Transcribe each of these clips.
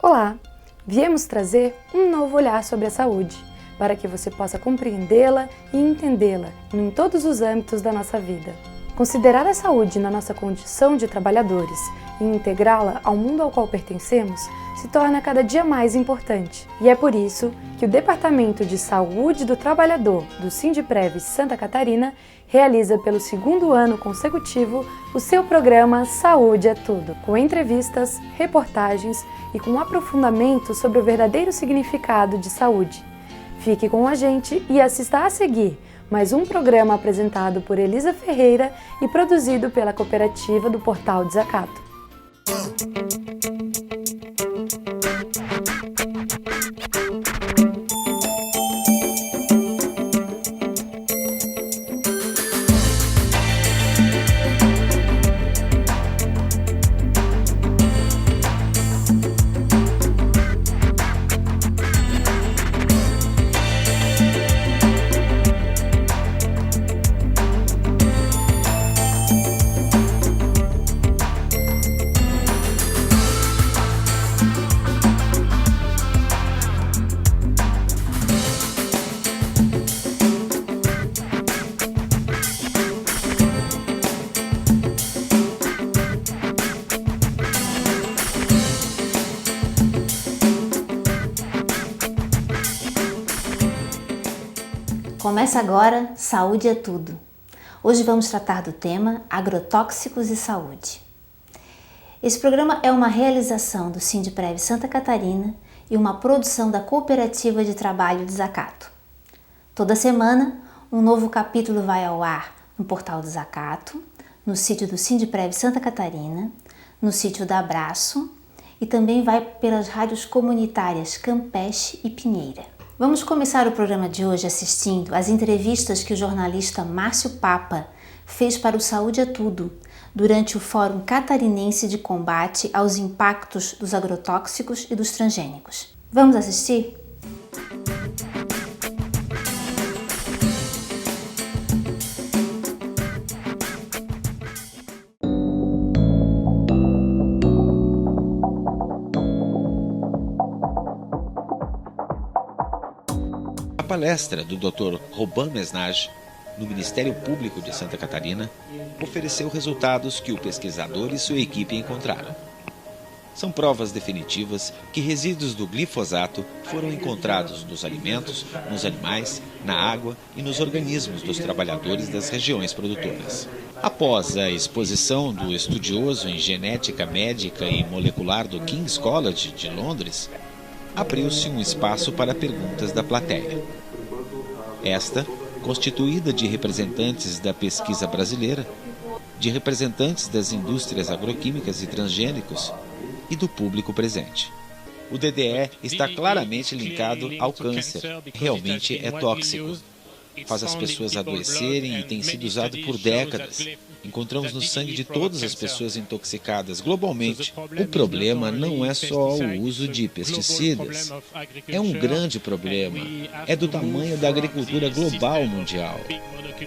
Olá! Viemos trazer um novo olhar sobre a saúde, para que você possa compreendê-la e entendê-la em todos os âmbitos da nossa vida. Considerar a saúde na nossa condição de trabalhadores e integrá-la ao mundo ao qual pertencemos se torna cada dia mais importante. E é por isso que o Departamento de Saúde do Trabalhador do Sindprev Santa Catarina realiza pelo segundo ano consecutivo o seu programa Saúde é Tudo, com entrevistas, reportagens e com aprofundamento sobre o verdadeiro significado de saúde. Fique com a gente e assista a seguir mais um programa apresentado por Elisa Ferreira e produzido pela cooperativa do Portal Desacato. Começa agora Saúde é Tudo. Hoje vamos tratar do tema agrotóxicos e saúde. Esse programa é uma realização do Sindprev Santa Catarina e uma produção da Cooperativa de Trabalho Desacato. Toda semana, um novo capítulo vai ao ar no Portal Desacato, no sítio do Sindprev Santa Catarina, no sítio da Abraço e também vai pelas rádios comunitárias Campeche e Pinheira. Vamos começar o programa de hoje assistindo às entrevistas que o jornalista Márcio Papa fez para o Saúde é Tudo, durante o Fórum Catarinense de Combate aos Impactos dos Agrotóxicos e dos Transgênicos. Vamos assistir? A palestra do Dr. Robin Mesnage, no Ministério Público de Santa Catarina, ofereceu resultados que o pesquisador e sua equipe encontraram. São provas definitivas que resíduos do glifosato foram encontrados nos alimentos, nos animais, na água e nos organismos dos trabalhadores das regiões produtoras. Após a exposição do estudioso em genética médica e molecular do King's College de Londres, abriu-se um espaço para perguntas da plateia. Esta, constituída de representantes da pesquisa brasileira, de representantes das indústrias agroquímicas e transgênicos e do público presente. O DDE está claramente linkado ao câncer. Realmente é tóxico. Faz as pessoas adoecerem e tem sido usado por décadas. Encontramos no sangue de todas as pessoas intoxicadas globalmente. O problema não é só o uso de pesticidas. É um grande problema. É do tamanho da agricultura global mundial.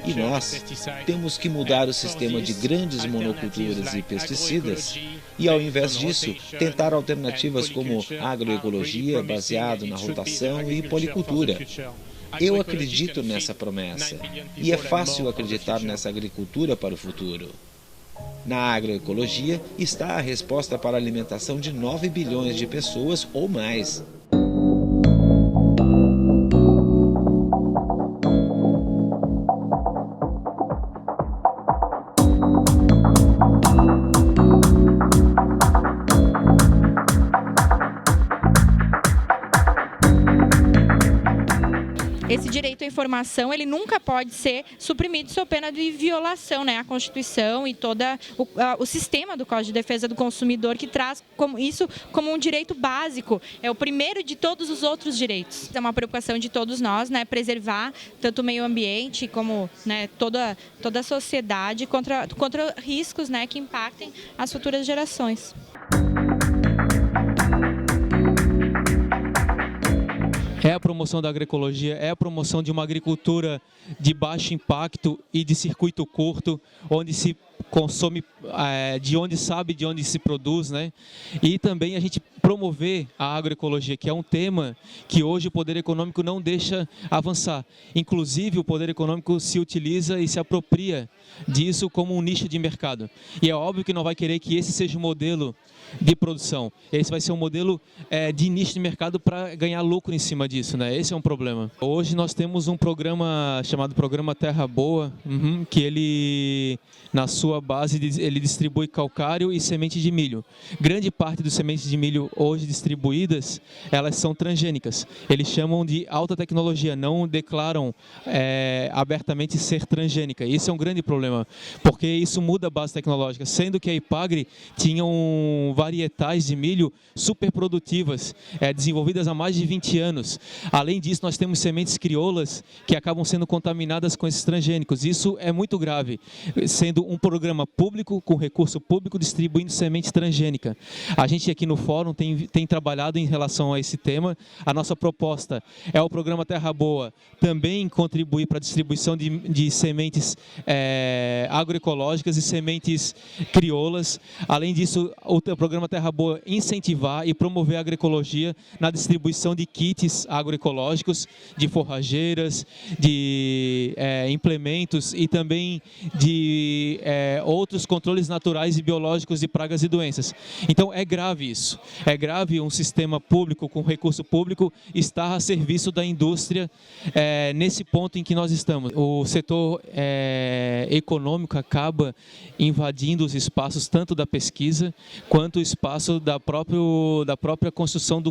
E nós temos que mudar o sistema de grandes monoculturas e pesticidas e, ao invés disso, tentar alternativas como agroecologia baseado na rotação e policultura. Eu acredito nessa promessa, e é fácil acreditar nessa agricultura para o futuro. Na agroecologia está a resposta para a alimentação de 9 bilhões de pessoas ou mais. Esse direito à informação, ele nunca pode ser suprimido sob pena de violação, né? A Constituição e todo o sistema do Código de Defesa do Consumidor, que traz isso como um direito básico. É o primeiro de todos os outros direitos. É uma preocupação de todos nós, né? Preservar tanto o meio ambiente como, né, toda a sociedade contra riscos, né, que impactem as futuras gerações. é a promoção da agroecologia, é a promoção de uma agricultura de baixo impacto e de circuito curto, onde se consome de onde sabe, de onde se produz, né? E também a gente promover a agroecologia, que é um tema que hoje o poder econômico não deixa avançar. Inclusive, o poder econômico se utiliza e se apropria disso como um nicho de mercado. E é óbvio que não vai querer que esse seja o modelo de produção. Esse vai ser um modelo de nicho de mercado para ganhar lucro em cima disso, né? Esse é um problema. Hoje nós temos um programa chamado Programa Terra Boa, que ele, na sua base, ele distribui calcário e semente de milho. Grande parte das sementes de milho hoje distribuídas, elas são transgênicas. Eles chamam de alta tecnologia, não declaram abertamente ser transgênica. Isso é um grande problema, porque isso muda a base tecnológica, sendo que a Ipagre tinha varietais de milho super produtivas, desenvolvidas há mais de 20 anos. Além disso, nós temos sementes crioulas que acabam sendo contaminadas com esses transgênicos. Isso é muito grave, sendo um programa público, com recurso público, distribuindo semente transgênica. A gente aqui no Fórum tem trabalhado em relação a esse tema. A nossa proposta é o programa Terra Boa também contribuir para a distribuição de sementes agroecológicas e sementes crioulas. Além disso, o programa Terra Boa incentivar e promover a agroecologia na distribuição de kits agroecológicos, de forrageiras, de implementos e também de outros controles naturais e biológicos de pragas e doenças. Então é grave isso. É grave um sistema público com recurso público estar a serviço da indústria nesse ponto em que nós estamos. O setor econômico acaba invadindo os espaços tanto da pesquisa quanto o espaço da própria construção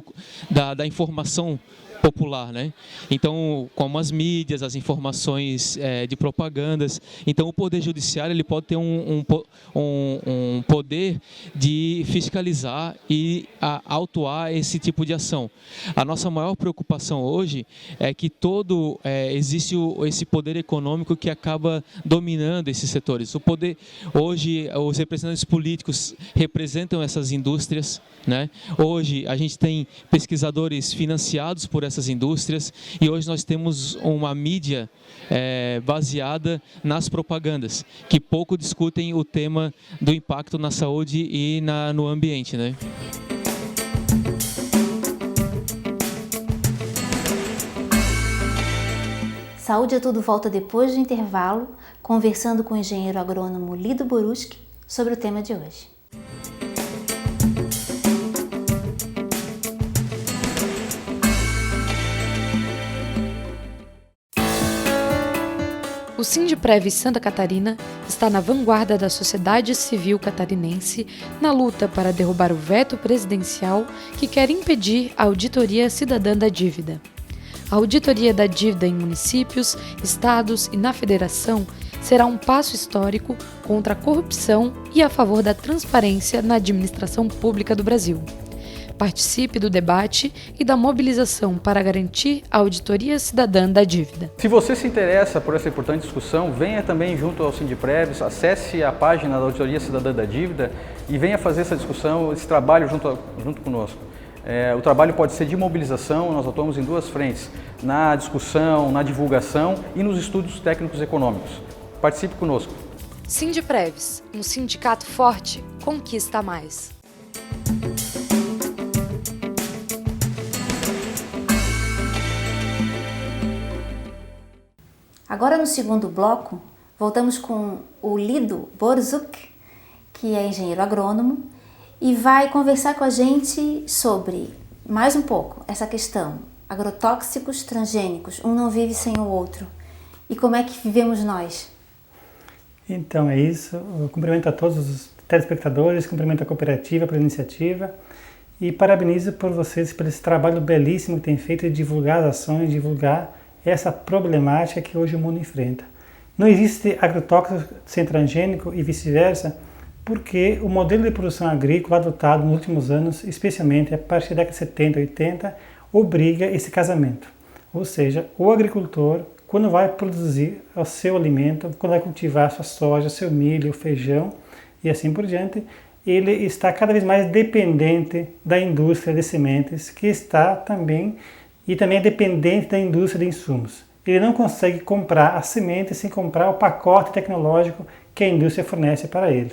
da informação popular, né? Então, como as mídias, as informações de propagandas. Então, o Poder Judiciário ele pode ter um poder de fiscalizar e autuar esse tipo de ação. A nossa maior preocupação hoje é que existe esse poder econômico que acaba dominando esses setores. Hoje, os representantes políticos representam essas indústrias, né? Hoje, a gente tem pesquisadores financiados por essas indústrias e hoje nós temos uma mídia baseada nas propagandas, que pouco discutem o tema do impacto na saúde e no ambiente, né? Saúde é Tudo volta depois do intervalo, conversando com o engenheiro agrônomo Lido Borucki sobre o tema de hoje. O Sindprev Santa Catarina está na vanguarda da sociedade civil catarinense na luta para derrubar o veto presidencial que quer impedir a auditoria cidadã da dívida. A auditoria da dívida em municípios, estados e na federação será um passo histórico contra a corrupção e a favor da transparência na administração pública do Brasil. Participe do debate e da mobilização para garantir a auditoria cidadã da dívida. Se você se interessa por essa importante discussão, venha também junto ao Sindprev, acesse a página da Auditoria Cidadã da Dívida e venha fazer essa discussão, esse trabalho junto conosco. O trabalho pode ser de mobilização, nós atuamos em duas frentes, na discussão, na divulgação e nos estudos técnicos econômicos. Participe conosco. Sindprevs, um sindicato forte, conquista mais. Agora, no segundo bloco, voltamos com o Lido Borucki, que é engenheiro agrônomo, e vai conversar com a gente sobre, mais um pouco, essa questão, agrotóxicos transgênicos, um não vive sem o outro, e como é que vivemos nós? Então é isso, eu cumprimento a todos os telespectadores, cumprimento a cooperativa pela iniciativa e parabenizo por vocês por esse trabalho belíssimo que tem feito de divulgar as ações, divulgar essa problemática que hoje o mundo enfrenta. Não existe agrotóxico sem transgênico e vice-versa, porque o modelo de produção agrícola adotado nos últimos anos, especialmente a partir da década de 70 e 80, obriga esse casamento. Ou seja, o agricultor, quando vai produzir o seu alimento, quando vai cultivar sua soja, seu milho, feijão e assim por diante, ele está cada vez mais dependente da indústria de sementes, que está também e também é dependente da indústria de insumos. Ele não consegue comprar a semente sem comprar o pacote tecnológico que a indústria fornece para ele.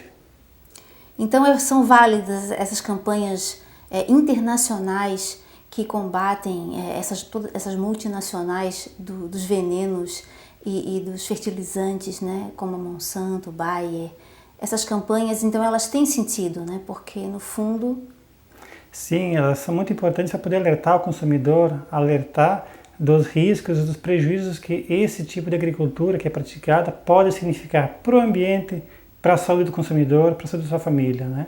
Então são válidas essas campanhas internacionais que combatem todas essas multinacionais dos venenos e dos fertilizantes, né, como a Monsanto, Bayer. Essas campanhas, então, elas têm sentido, né, porque no fundo... Sim, elas são muito importantes para poder alertar o consumidor, alertar dos riscos e dos prejuízos que esse tipo de agricultura que é praticada pode significar para o ambiente, para a saúde do consumidor, para a saúde da sua família, né?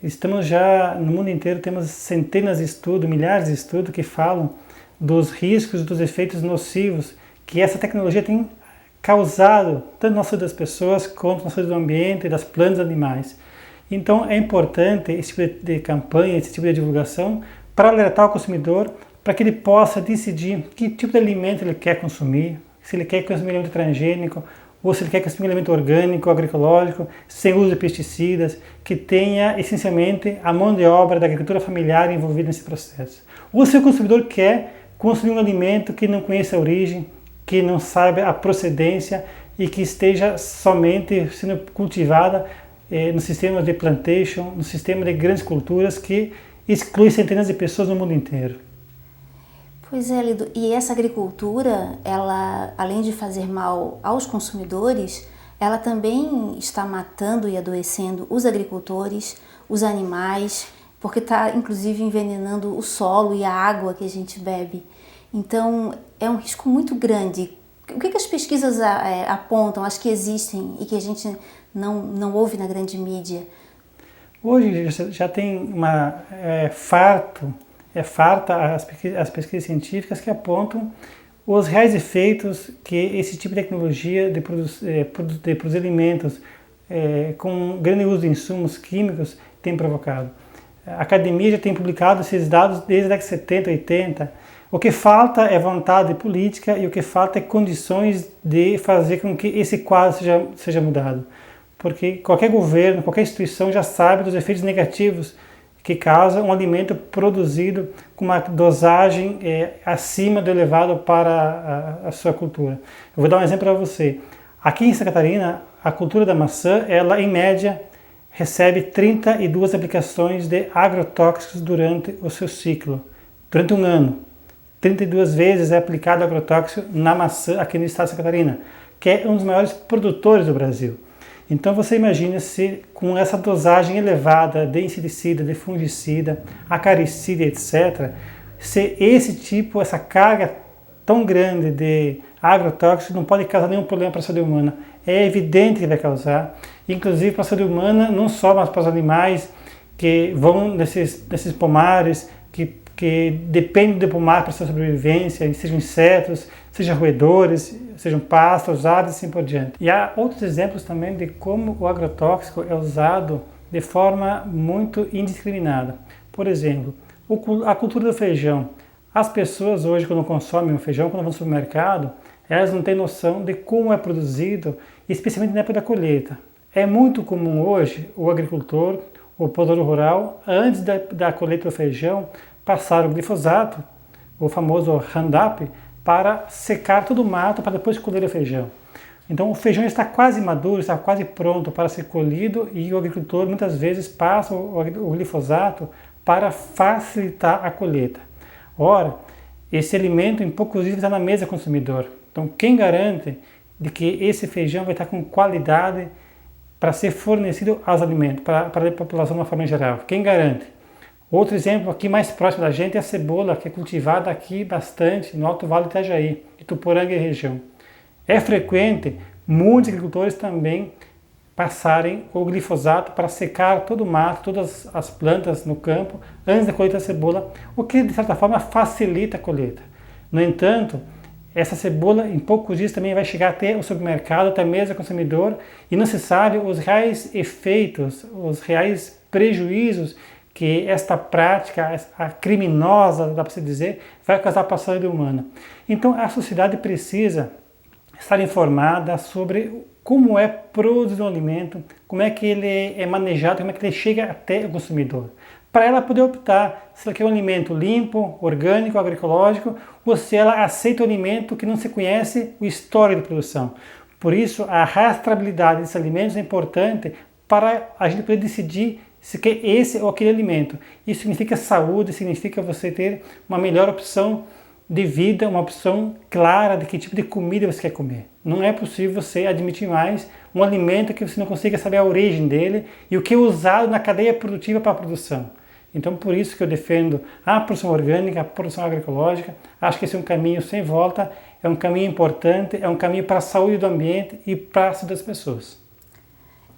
Estamos já, no mundo inteiro, temos centenas de estudos, milhares de estudos que falam dos riscos, dos efeitos nocivos que essa tecnologia tem causado, tanto na saúde das pessoas, quanto na saúde do ambiente, das plantas e animais. Então é importante esse tipo de campanha, esse tipo de divulgação, para alertar o consumidor, para que ele possa decidir que tipo de alimento ele quer consumir, se ele quer consumir alimento transgênico, ou se ele quer consumir alimento orgânico, agroecológico, sem uso de pesticidas, que tenha essencialmente a mão de obra da agricultura familiar envolvida nesse processo. Ou se o consumidor quer consumir um alimento que não conheça a origem, que não saiba a procedência e que esteja somente sendo cultivada no sistema de plantation, no sistema de grandes culturas que exclui centenas de pessoas no mundo inteiro. Pois é, Lido, e essa agricultura, ela, além de fazer mal aos consumidores, ela também está matando e adoecendo os agricultores, os animais, porque está inclusive envenenando o solo e a água que a gente bebe. Então é um risco muito grande. O que as pesquisas apontam, as que existem e que a gente não ouve na grande mídia? Hoje já tem farta as pesquisas científicas que apontam os reais efeitos que esse tipo de tecnologia de produzir alimentos com grande uso de insumos químicos tem provocado. A academia já tem publicado esses dados desde a década de 70, 80. O que falta é vontade política e o que falta é condições de fazer com que esse quadro seja mudado. Porque qualquer governo, qualquer instituição já sabe dos efeitos negativos que causa um alimento produzido com uma dosagem acima do elevado para a sua cultura. Eu vou dar um exemplo para você. Aqui em Santa Catarina, a cultura da maçã, ela em média recebe 32 aplicações de agrotóxicos durante o seu ciclo, durante um ano. 32 vezes é aplicado agrotóxico na maçã aqui no estado de Santa Catarina, que é um dos maiores produtores do Brasil. Então você imagina se com essa dosagem elevada de inseticida, de fungicida, acaricida, etc., se essa carga tão grande de agrotóxicos não pode causar nenhum problema para a saúde humana. É evidente que vai causar, inclusive para a saúde humana, não só, mas para os animais que vão nesses pomares, que dependem do pomar para sua sobrevivência, sejam insetos, sejam roedores, sejam pássaros, aves e assim por diante. E há outros exemplos também de como o agrotóxico é usado de forma muito indiscriminada. Por exemplo, a cultura do feijão. As pessoas hoje, quando consomem o feijão, quando vão no supermercado, elas não têm noção de como é produzido, especialmente na época da colheita. É muito comum hoje o agricultor, o produtor rural, antes da colheita do feijão, passar o glifosato, o famoso Roundup, para secar todo o mato para depois colher o feijão. Então o feijão está quase maduro, está quase pronto para ser colhido e o agricultor muitas vezes passa o glifosato para facilitar a colheita. Ora, esse alimento em poucos dias está na mesa do consumidor. Então quem garante de que esse feijão vai estar com qualidade para ser fornecido aos alimentos, para a população de uma forma geral? Quem garante? Outro exemplo aqui mais próximo da gente é a cebola, que é cultivada aqui bastante no Alto Vale do Itajaí, Ituporanga e região. É frequente muitos agricultores também passarem o glifosato para secar todo o mato, todas as plantas no campo, antes da colheita da cebola, o que de certa forma facilita a colheita. No entanto, essa cebola em poucos dias também vai chegar até o supermercado, até mesmo o consumidor, e não se sabe os reais efeitos, os reais prejuízos que esta prática, a criminosa, dá para se dizer, vai causar para a saúde humana. Então a sociedade precisa estar informada sobre como é produzido um alimento, como é que ele é manejado, como é que ele chega até o consumidor, para ela poder optar se ela quer um alimento limpo, orgânico, agroecológico, ou se ela aceita um alimento que não se conhece o histórico de produção. Por isso, a rastreabilidade desses alimentos é importante para a gente poder decidir se quer esse ou aquele alimento. Isso significa saúde, significa você ter uma melhor opção de vida, uma opção clara de que tipo de comida você quer comer. Não é possível você admitir mais um alimento que você não consiga saber a origem dele e o que é usado na cadeia produtiva para a produção. Então, por isso que eu defendo a produção orgânica, a produção agroecológica. Acho que esse é um caminho sem volta, é um caminho importante, é um caminho para a saúde do ambiente e para a saúde das pessoas.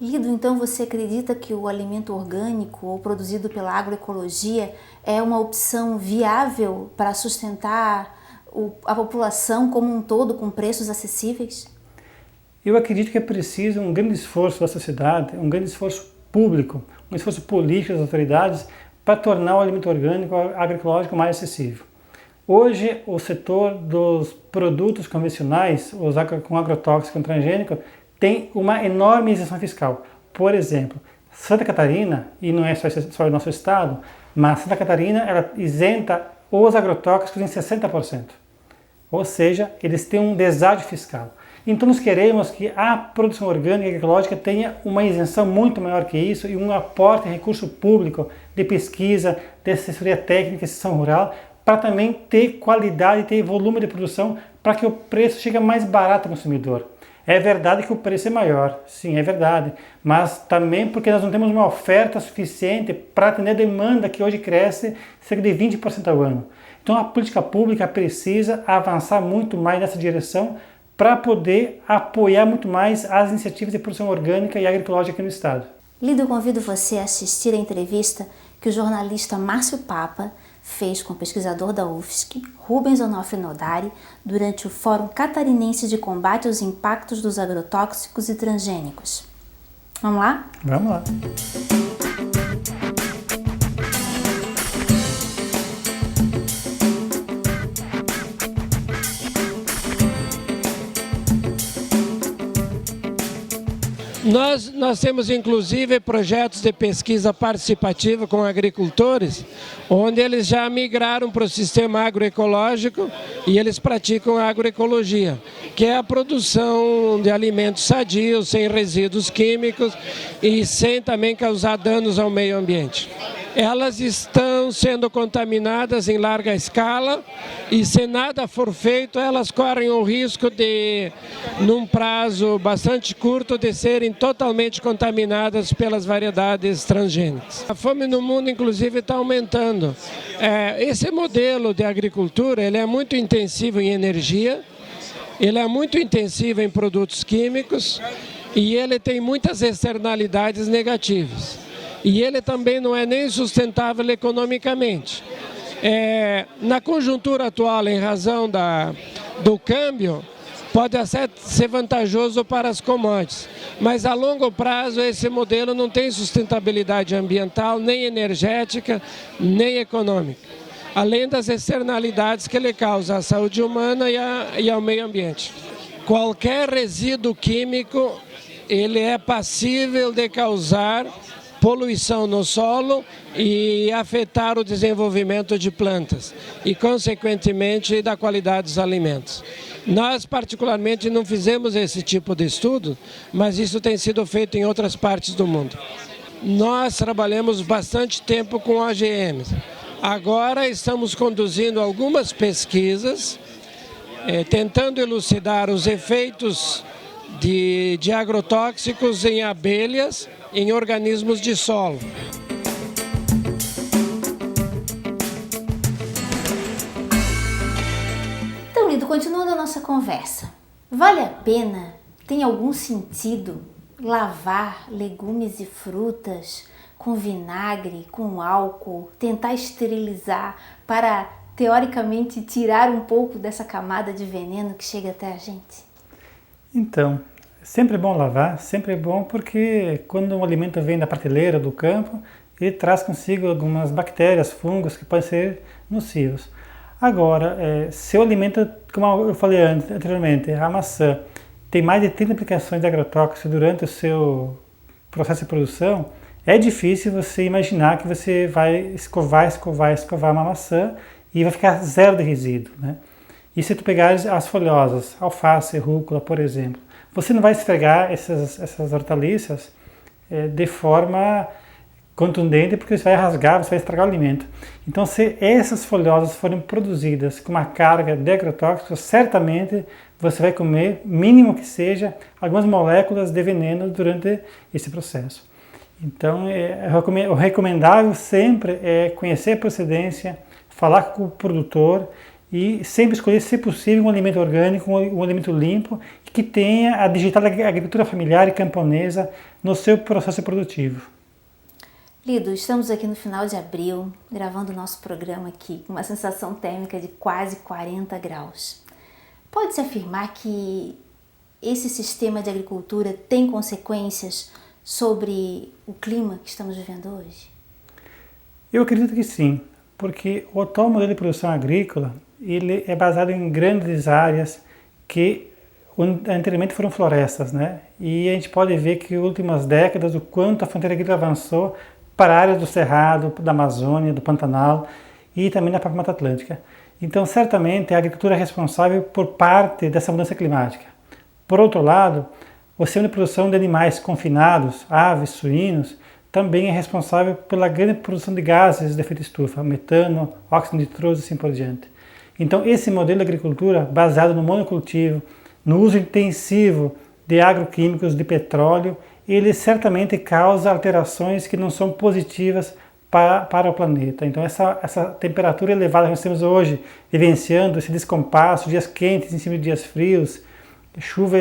Lido, então você acredita que o alimento orgânico ou produzido pela agroecologia é uma opção viável para sustentar a população como um todo com preços acessíveis? Eu acredito que é preciso um grande esforço da sociedade, um grande esforço público, um esforço político das autoridades para tornar o alimento orgânico agroecológico mais acessível. Hoje, o setor dos produtos convencionais, com agrotóxico e transgênico, tem uma enorme isenção fiscal. Por exemplo, Santa Catarina, e não é só o nosso estado, mas Santa Catarina ela isenta os agrotóxicos em 60%. Ou seja, eles têm um deságio fiscal. Então nós queremos que a produção orgânica e ecológica tenha uma isenção muito maior que isso e um aporte de recurso público, de pesquisa, de assessoria técnica, extensão rural, para também ter qualidade, ter volume de produção, para que o preço chegue mais barato ao consumidor. É verdade que o preço é maior, sim, é verdade, mas também porque nós não temos uma oferta suficiente para atender a demanda que hoje cresce cerca de 20% ao ano. Então a política pública precisa avançar muito mais nessa direção para poder apoiar muito mais as iniciativas de produção orgânica e agroecológica aqui no estado. Lido, eu convido você a assistir a entrevista que o jornalista Márcio Papa fez com o pesquisador da UFSC, Rubens Onofre Nodari, durante o Fórum Catarinense de Combate aos Impactos dos Agrotóxicos e Transgênicos. Vamos lá? Vamos lá. Nós temos inclusive projetos de pesquisa participativa com agricultores, onde eles já migraram para o sistema agroecológico e eles praticam a agroecologia, que é a produção de alimentos sadios, sem resíduos químicos e sem também causar danos ao meio ambiente. Elas estão sendo contaminadas em larga escala e se nada for feito, elas correm o risco de, num prazo bastante curto, de serem totalmente contaminadas pelas variedades transgênicas. A fome no mundo, inclusive, está aumentando. Esse modelo de agricultura ele é muito intensivo em energia, ele é muito intensivo em produtos químicos e ele tem muitas externalidades negativas. E ele também não é nem sustentável economicamente. Na conjuntura atual, em razão do câmbio, pode até ser vantajoso para as commodities, mas a longo prazo esse modelo não tem sustentabilidade ambiental, nem energética, nem econômica, além das externalidades que ele causa à saúde humana e ao meio ambiente. Qualquer resíduo químico, ele é passível de causar poluição no solo e afetar o desenvolvimento de plantas e, consequentemente, da qualidade dos alimentos. Nós, particularmente, não fizemos esse tipo de estudo, mas isso tem sido feito em outras partes do mundo. Nós trabalhamos bastante tempo com OGMs. Agora estamos conduzindo algumas pesquisas, tentando elucidar os efeitos de agrotóxicos em abelhas, em organismos de solo. Então, Lido, continuando a nossa conversa, vale a pena, tem algum sentido lavar legumes e frutas com vinagre, com álcool, tentar esterilizar para, teoricamente, tirar um pouco dessa camada de veneno que chega até a gente? Então, sempre é bom lavar, sempre é bom porque quando um alimento vem da prateleira do campo, ele traz consigo algumas bactérias, fungos que podem ser nocivos. Agora, se o alimento, como eu falei anteriormente, a maçã, tem mais de 30 aplicações de agrotóxicos durante o seu processo de produção, É difícil você imaginar que você vai escovar uma maçã e vai ficar zero de resíduo, né? E se tu pegares as folhosas, alface, rúcula, por exemplo, você não vai esfregar essas hortaliças de forma contundente, porque você vai rasgar, você vai estragar o alimento. Então, se essas folhosas forem produzidas com uma carga de agrotóxicos, certamente você vai comer, mínimo que seja, algumas moléculas de veneno durante esse processo. Então, o recomendável sempre é conhecer a procedência, falar com o produtor e sempre escolher, se possível, um alimento orgânico, um alimento limpo, que tenha a digital agricultura familiar e camponesa no seu processo produtivo. Lido, estamos aqui no final de abril, gravando o nosso programa aqui, com uma sensação térmica de quase 40 graus. Pode-se afirmar que esse sistema de agricultura tem consequências sobre o clima que estamos vivendo hoje? Eu acredito que sim, porque o atual modelo de produção agrícola ele é baseado em grandes áreas que anteriormente foram florestas, né? E a gente pode ver que nas últimas décadas o quanto a fronteira agrícola avançou para áreas do Cerrado, da Amazônia, do Pantanal e também da própria Mata Atlântica. Então, certamente, a agricultura é responsável por parte dessa mudança climática. Por outro lado, o sistema de produção de animais confinados, aves, suínos, também é responsável pela grande produção de gases de efeito estufa, metano, óxido nitroso e assim por diante. Então, esse modelo de agricultura, baseado no monocultivo, no uso intensivo de agroquímicos, de petróleo, ele certamente causa alterações que não são positivas para o planeta. Então essa temperatura elevada que nós temos hoje, vivenciando esse descompasso, dias quentes em cima de dias frios, chuva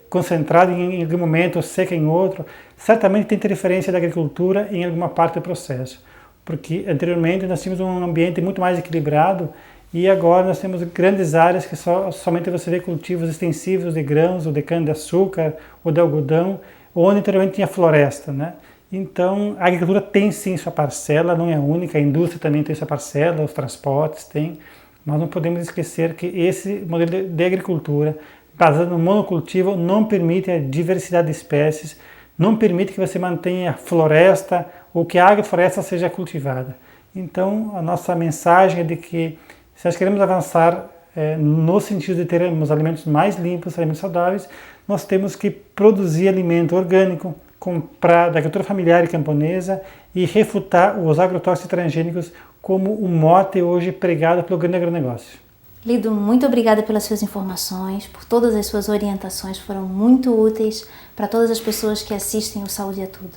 concentrada em algum momento, seca em outro, certamente tem interferência da agricultura em alguma parte do processo. Porque anteriormente nós tínhamos um ambiente muito mais equilibrado e agora nós temos grandes áreas que somente você vê cultivos extensivos de grãos, ou de cana-de-açúcar, ou de algodão, onde anteriormente tinha floresta, né? Então, a agricultura tem sim sua parcela, não é única, a indústria também tem sua parcela, os transportes têm, mas não podemos esquecer que esse modelo de agricultura, baseado no monocultivo, não permite a diversidade de espécies, não permite que você mantenha floresta ou que a agrofloresta seja cultivada. Então, a nossa mensagem é de que, se nós queremos avançar no sentido de termos alimentos mais limpos, alimentos saudáveis, nós temos que produzir alimento orgânico, comprar da agricultura familiar e camponesa e refutar os agrotóxicos transgênicos como o mote hoje pregado pelo grande agronegócio. Lido, muito obrigada pelas suas informações, por todas as suas orientações, foram muito úteis para todas as pessoas que assistem o Saúde é Tudo.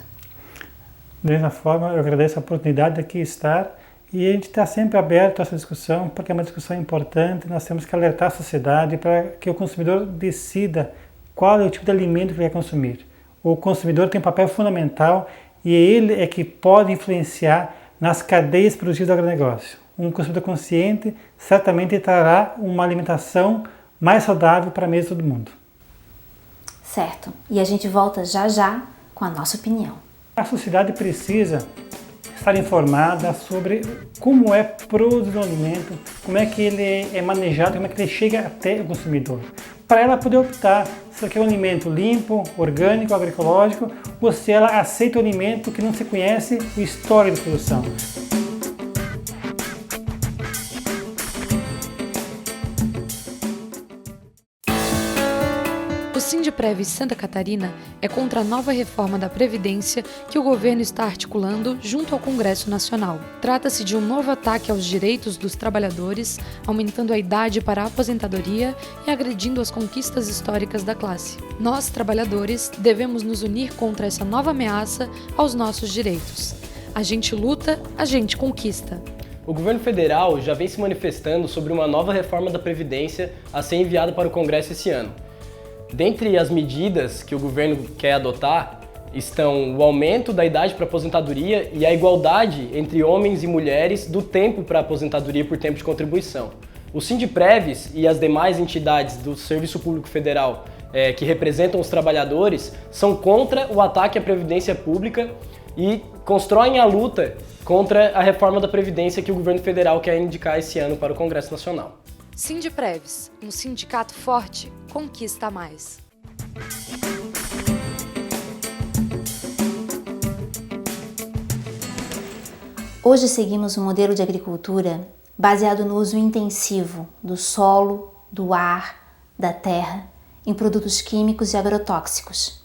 Da mesma forma, eu agradeço a oportunidade de aqui estar e a gente está sempre aberto a essa discussão, porque é uma discussão importante, nós temos que alertar a sociedade para que o consumidor decida qual é o tipo de alimento que ele quer consumir. O consumidor tem um papel fundamental e ele é que pode influenciar nas cadeias produtivas do agronegócio. Um consumidor consciente certamente trará uma alimentação mais saudável para a mesa de todo mundo. Certo. E a gente volta já já com a nossa opinião. A sociedade precisa estar informada sobre como é produzido o alimento, como é que ele é manejado, como é que ele chega até o consumidor. Para ela poder optar se ela quer um alimento limpo, orgânico, agroecológico, ou se ela aceita um alimento que não se conhece o histórico de produção. O Sindprev Santa Catarina é contra a nova reforma da Previdência que o governo está articulando junto ao Congresso Nacional. Trata-se de um novo ataque aos direitos dos trabalhadores, aumentando a idade para a aposentadoria e agredindo as conquistas históricas da classe. Nós, trabalhadores, devemos nos unir contra essa nova ameaça aos nossos direitos. A gente luta, a gente conquista. O governo federal já vem se manifestando sobre uma nova reforma da Previdência a ser enviada para o Congresso esse ano. Dentre as medidas que o governo quer adotar estão o aumento da idade para aposentadoria e a igualdade entre homens e mulheres do tempo para aposentadoria por tempo de contribuição. O Sindprevs e as demais entidades do Serviço Público Federal que representam os trabalhadores são contra o ataque à Previdência Pública e constroem a luta contra a reforma da Previdência que o governo federal quer indicar esse ano para o Congresso Nacional. Sindprevs, um sindicato forte, conquista mais. Hoje seguimos um modelo de agricultura baseado no uso intensivo do solo, do ar, da terra, em produtos químicos e agrotóxicos.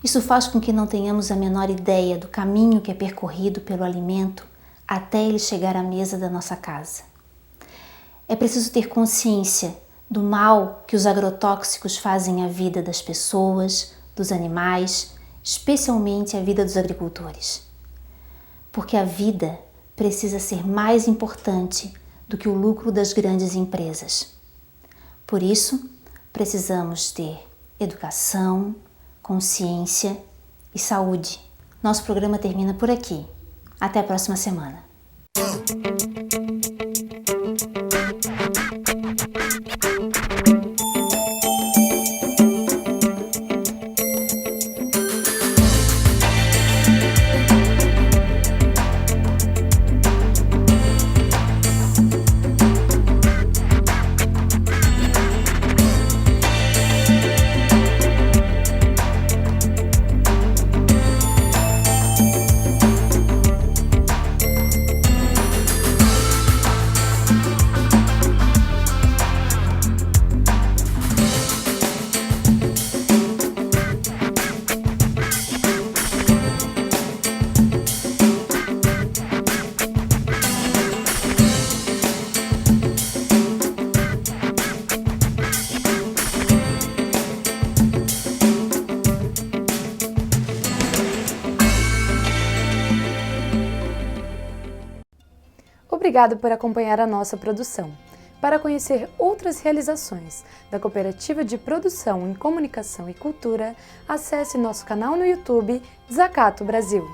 Isso faz com que não tenhamos a menor ideia do caminho que é percorrido pelo alimento até ele chegar à mesa da nossa casa. É preciso ter consciência do mal que os agrotóxicos fazem à vida das pessoas, dos animais, especialmente à vida dos agricultores. Porque a vida precisa ser mais importante do que o lucro das grandes empresas. Por isso, precisamos ter educação, consciência e saúde. Nosso programa termina por aqui. Até a próxima semana. Obrigado por acompanhar a nossa produção. Para conhecer outras realizações da Cooperativa de Produção em Comunicação e Cultura, acesse nosso canal no YouTube Desacato Brasil.